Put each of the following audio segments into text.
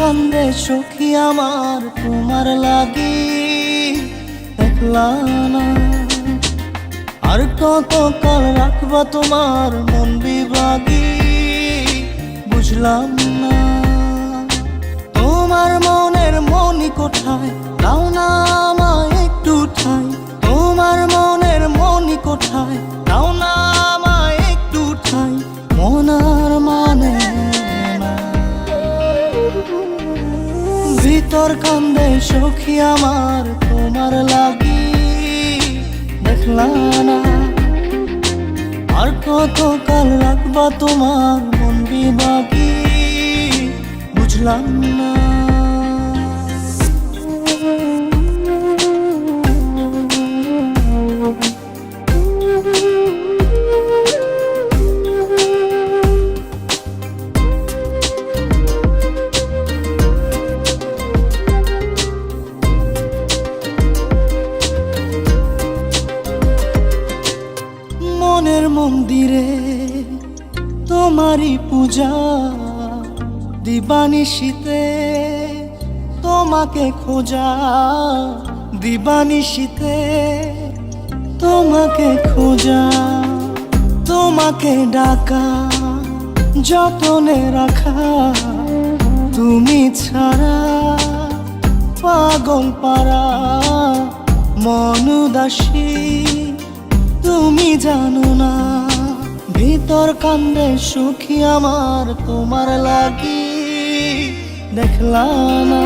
কান্দে সখী আমার তোমার লাগি, দেখলা না আর কত কাল রাখবা তোমার মন বিভাগী, বুঝলাম না তোমার মনের মনি কোঠায়, দাও না আমায় একটু ঠাই। তোমার মনের মনি কোঠায়, দাও না আমায় একটু ঠাই। মনার মানে না, ভিতর কান্দে সখী আমার তোমার লাগি, দেখলা না আর কত কাল রাখবা তোমার মন বিভাগী, বুঝলাম না। মনের মন্দিরে তোমারই পূজা, দিবানিশীতে তোমাকে খোঁজা, দিবানিশীতে তোমাকে খোঁজা, তোমাকে ডাকা, যতনে রাখা, তুমি ছাড়া পাগল পারা মন উদাসী, তুমি জানো না ভিতর কান্দে সুখী আমার তোমার লাগি, দেখলা না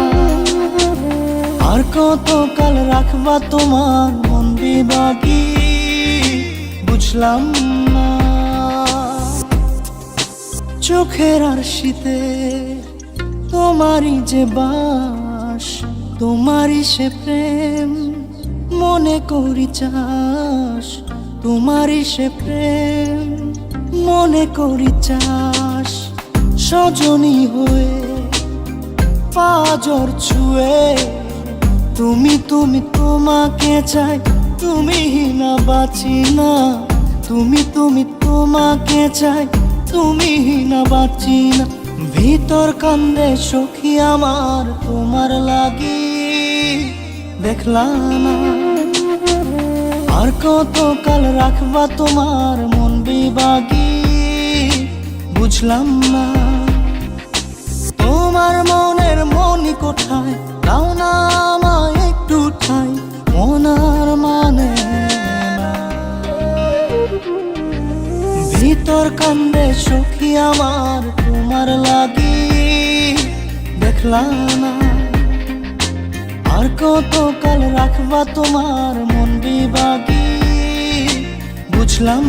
আর কত কাল রাখবা তোমার মন বিভাগী, বুঝলাম না। চোখের আরশিতে তোমারই যে বাস, তোমারই সে প্রেম মনে করি চাস, তোমারই সে প্রেম মনে করি চাস। সজনী হয়ে পাজর ছুঁয়ে তুমি তুমি তোমাকে চাই, তুমি না বাঁচি না, তুমি তুমি তোমাকে চাই, তুমি না বাঁচি না। ভিতর কান্দে সখী আমার তোমার লাগি, দেখলা না আর কত কাল রাখবা তোমার মন বিভাগী, বুঝলাম না। তোমার মনের মনি কোঠায়, দাও না আমায় একটু ঠাই। মনার মানে না, ভিতর কান্দে সখী আমার তোমার লাগি, দেখলা না আর কত কাল রাখবা তোমার মন বিভাগী, বুঝলাম।